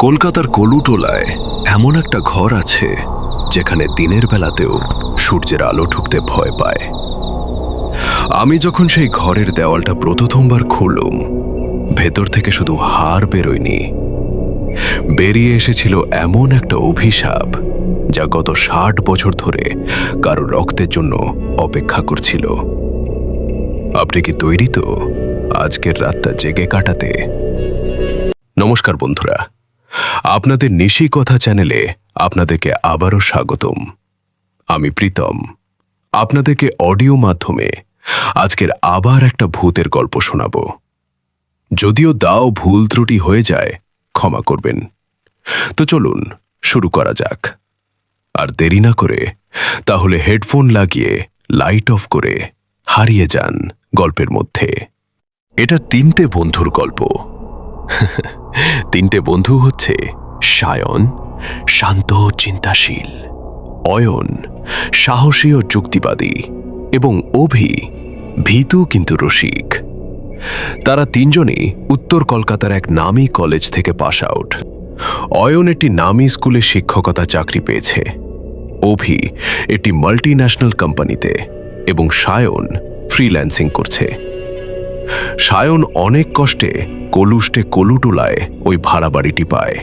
কলকাতার কলুটোলায় এমন একটা ঘর আছে যেখানে দিনের বেলাতেও সূর্যের আলো ঢুকতে ভয় পায়। আমি যখন সেই ঘরের দেওয়ালটা প্রথমবার খুললাম, ভেতর থেকে শুধু হাড় বেরোয়নি, বেরিয়ে এসেছিল এমন একটা অভিশাপ যা গত ৬০ বছর ধরে কারো রক্তের জন্য অপেক্ষা করছিল। আপনি কি তৈরি তো আজকের রাতটা জেগে কাটাতে? নমস্কার বন্ধুরা, আপনাদের নিশি কথা চ্যানেলে আপনাদেরকে আবারও স্বাগতম। আমি প্রীতম আপনাদেরকে অডিও মাধ্যমে আজকের আবার একটা ভূতের গল্প শোনাব। যদিও দাও ভুল ত্রুটি হয়ে যায় ক্ষমা করবেন। তো চলুন শুরু করা যাক। আর দেরি না করে তাহলে হেডফোন লাগিয়ে লাইট অফ করে হারিয়ে যান গল্পের মধ্যে। এটা ৩টে বন্ধুর গল্প। ৩টে বন্ধু হচ্ছে সায়ন, শান্ত চিন্তাশীল; অয়ন, সাহসী ও যুক্তিবাদী; এবং অভি, ভীতু কিন্তু রসিক। তারা ৩জনই উত্তর কলকাতার এক নামী কলেজ থেকে পাস আউট। অয়ন একটি নামী স্কুলে শিক্ষকতা চাকরি পেয়েছে, অভি একটি মাল্টিন্যাশনাল কোম্পানিতে, এবং সায়ন ফ্রিল্যান্সিং করছে। সায়ন অনেক কষ্টে কলুটোলায় ওই ভাড়া বাড়িটি পায়।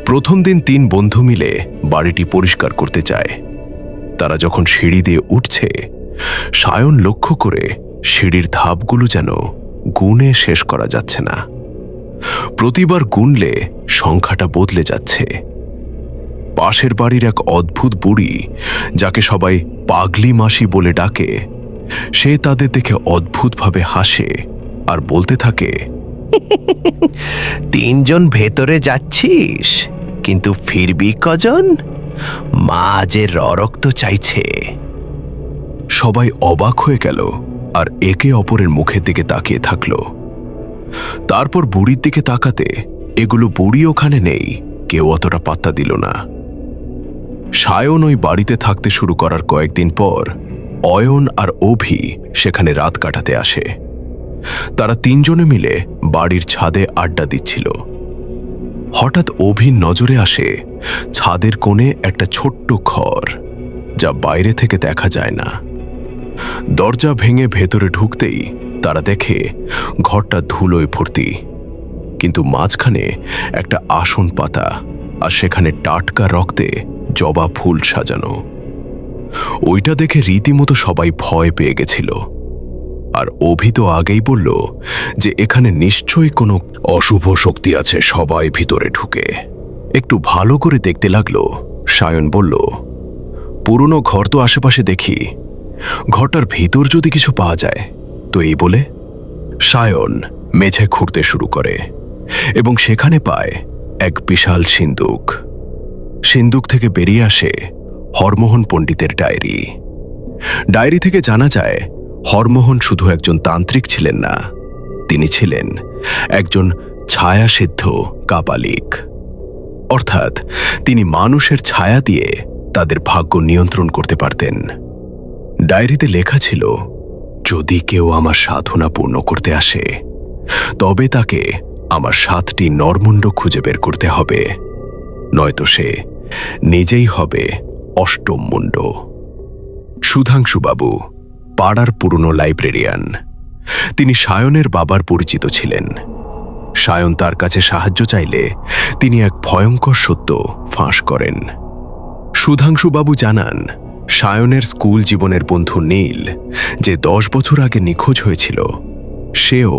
প্রথম দিন ৩ বন্ধু মিলে বাড়িটি পরিষ্কার করতে যায়। তারা যখন সিঁড়ি দিয়ে উঠছে, সায়ন লক্ষ্য করে সিঁড়ির ধাপগুলো যেন গুণে শেষ করা যাচ্ছে না। প্রতিবার গুনলে সংখ্যাটা বদলে যাচ্ছে। পাশের বাড়ির এক অদ্ভুত বুড়ি, যাকে সবাই পাগলি মাসি বলে ডাকে, সে তাদের দেখে অদ্ভুতভাবে হাসে আর বলতে থাকে, ৩ জন ভেতরে যাচ্ছিস, কিন্তু ফিরবি কজন? মা যে রক্ত চাইছে। সবাই অবাক হয়ে গেল আর একে অপরের মুখের দিকে তাকিয়ে থাকল। তারপর বুড়ির দিকে তাকাতে এগুলো বুড়ি ওখানে নেই, কেউ অতটা পাত্তা দিল না। সায়ন ওই বাড়িতে থাকতে শুরু করার কয়েকদিন পর অয়ন আর অভি সেখানে রাত কাটাতে আসে। তারা ৩ জনে মিলে বাড়ির ছাদে আড্ডা দিচ্ছিল। হঠাৎ অভির নজরে আসে ছাদের কোণে একটা ছোট্ট ঘর, যা বাইরে থেকে দেখা যায় না। দরজা ভেঙে ভেতরে ঢুকতেই তারা দেখে ঘরটা ধুলোয় ভর্তি, কিন্তু মাঝখানে একটা আসন পাতা আর সেখানে টাটকা রক্তে জবা ফুল সাজানো। ওইটা দেখে রীতিমতো সবাই ভয় পেয়ে গেছিল। আর অভি তো আগেই বলল যে এখানে নিশ্চয়ই কোনো অশুভ শক্তি আছে, সবাই ভিতরে ঢুকে। একটু ভালো করে দেখতে লাগলো। সায়ন বলল, পুরনো ঘর তো আশেপাশে দেখি, ঘরটার ভিতর যদি কিছু পাওয়া যায় তো। এই বলে সায়ন মেঝে খুঁড়তে শুরু করে এবং সেখানে পায় এক বিশাল সিন্দুক। সিন্দুক থেকে বেরিয়ে আসে হরমোহন পণ্ডিতের ডায়েরি। ডায়েরি থেকে জানা যায় হরমোহন শুধু একজন তান্ত্রিক ছিলেন না, তিনি ছিলেন একজন ছায়াসিদ্ধ কাপালিক। অর্থাৎ তিনি মানুষের ছায়া দিয়ে তাদের ভাগ্য নিয়ন্ত্রণ করতে পারতেন। ডায়েরিতে লেখা ছিল, যদি কেউ আমার সাধনা পূর্ণ করতে আসে, তবে তাকে আমার 7টি নরমুণ্ড খুঁজে বের করতে হবে, নয়তো সে নিজেই হবে অষ্টম মুণ্ড। সুধাংশুবাবু পাড়ার পুরনো লাইব্রেরিয়ান। তিনি সায়নের বাবার পরিচিত ছিলেন। সায়ন তার কাছে সাহায্য চাইলে তিনি এক ভয়ঙ্কর সত্য ফাঁস করেন। সুধাংশুবাবু জানান, সায়নের স্কুল জীবনের বন্ধু নীল, যে 10 বছর আগে নিখোঁজ হয়েছিল, সেও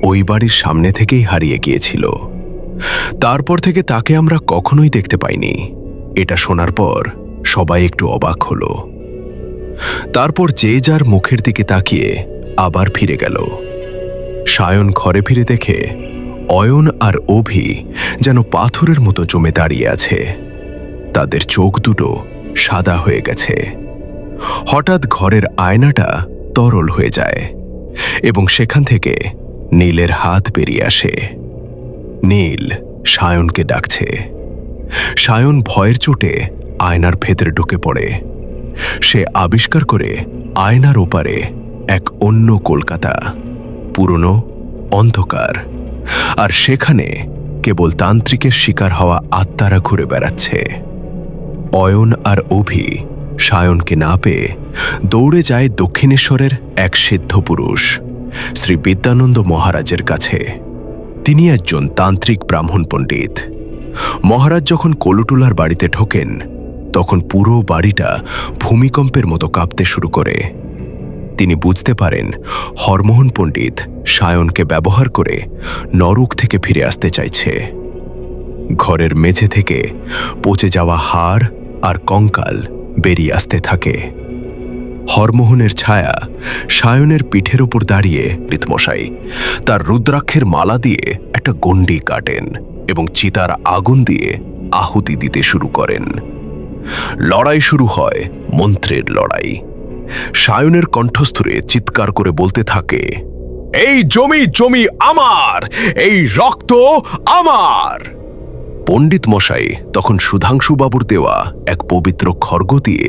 ওই বাড়ির সামনে থেকেই হারিয়ে গিয়েছিল। তারপর থেকে তাকে আমরা কখনোই দেখতে পাইনি। এটা শোনার পর সবাই একটু অবাক হলো। তারপর যে যার মুখের দিকে তাকিয়ে আবার ফিরে গেল। সায়ন ঘরে ফিরে দেখে অয়ন আর অভি যেন পাথরের মতো জমে দাঁড়িয়ে আছে। তাদের চোখ দুটো সাদা হয়ে গেছে। হঠাৎ ঘরের আয়নাটা তরল হয়ে যায় এবং সেখান থেকে নীলের হাত বেরিয়ে আসে। নীল সায়নকে ডাকছে। সায়ন ভয়ের চোটে আয়নার ভেতরে ঢুকে পড়ে। সে আবিষ্কার করে আয়নার ওপারে এক অন্য কলকাতা, পুরনো, অন্ধকার, আর সেখানে কেবল তান্ত্রিকের শিকার হওয়া আত্মারা ঘুরে বেড়াচ্ছে। অয়ন আর অভি সায়নকে না পেয়ে দৌড়ে যায় দক্ষিণেশ্বরের এক সিদ্ধ পুরুষ শ্রী বিদ্যানন্দ মহারাজের কাছে। তিনি একজন তান্ত্রিক ব্রাহ্মণ পণ্ডিত। মহারাজ যখন কলুটুলার বাড়িতে ঢোকেন তখন পুরো বাড়িটা ভূমিকম্পের মতো কাঁপতে শুরু করে। তিনি বুঝতে পারেন হরমোহন পণ্ডিত সায়নকে ব্যবহার করে নরক থেকে ফিরে আসতে চাইছে। ঘরের মেঝে থেকে পচে যাওয়া হাড় আর কঙ্কাল বেরিয়ে আসতে থাকে। হরমোহনের ছায়া সায়নের পিঠের ওপর দাঁড়িয়ে রীতমশাই তার রুদ্রাক্ষের মালা দিয়ে একটা গণ্ডি কাটেন এবং চিতার আগুন দিয়ে আহুতি দিতে শুরু করেন। লড়াই শুরু হয়, মন্ত্রের লড়াই। সায়নের কণ্ঠস্থরে চিৎকার করে বলতে থাকে, এই জমি জমি আমার, এই রক্ত আমার। পণ্ডিত মশাই তখন সুধাংশুবাবুর দেওয়া এক পবিত্র খড়গ দিয়ে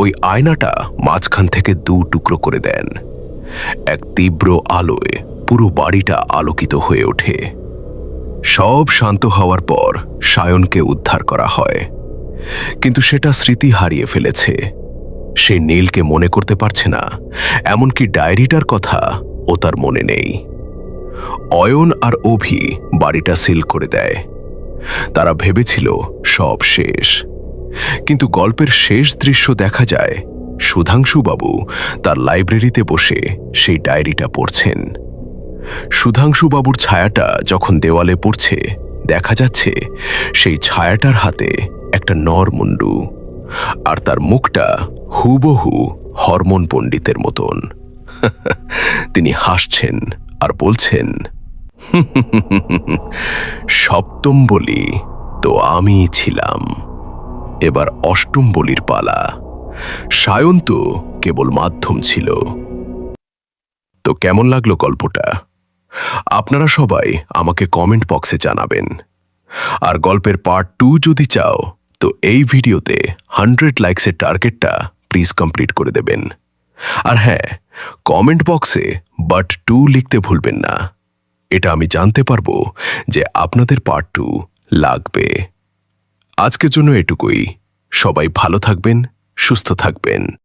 ওই আয়নাটা মাঝখান থেকে দু টুকরো করে দেন। এক তীব্র আলোয় পুরো বাড়িটা আলোকিত হয়ে ওঠে। সব শান্ত হওয়ার পর সায়নকে উদ্ধার করা হয়, কিন্তু সেটা স্মৃতি হারিয়ে ফেলেছে। সে নীলকে মনে করতে পারছে না, এমনকি ডায়েরিটার কথা ও তার মনে নেই। অয়ন আর অভি বাড়িটা সিল করে দেয়। তারা ভেবেছিল সব শেষ, কিন্তু গল্পের শেষ দৃশ্য দেখা যায় সুধাংশুবাবু তার লাইব্রেরিতে বসে সেই ডায়েরিটা পড়ছেন। সুধাংশুবাবুর ছায়াটা যখন দেওয়ালে পড়ছে, দেখা যাচ্ছে সেই ছায়াটার হাতে একটা নরমুন্ডু, আর তার মুখটা হুবহু হরমোন পণ্ডিতের মতন। তিনি হাসছেন আর বলছেন, সপ্তম বলি তো আমি ছিলাম, এবার অষ্টম বলির পালা। সায়ন তো কেবল মাধ্যম ছিল। তো কেমন লাগলো গল্পটা? আপনারা সবাই আমাকে কমেন্ট বক্সে জানাবেন। আর গল্পের পার্ট 2 যদি চাও তো এই ভিডিওতে 100 লাইকসের টার্গেটটা প্লিজ কমপ্লিট করে দেবেন। আর হ্যাঁ, কমেন্ট বক্সে বাট 2 লিখতে ভুলবেন না। এটা আমি জানতে পারবো যে আপনাদের পার্ট 2 লাগবে। আজকের জন্য এটুকুই। সবাই ভালো থাকবেন, সুস্থ থাকবেন।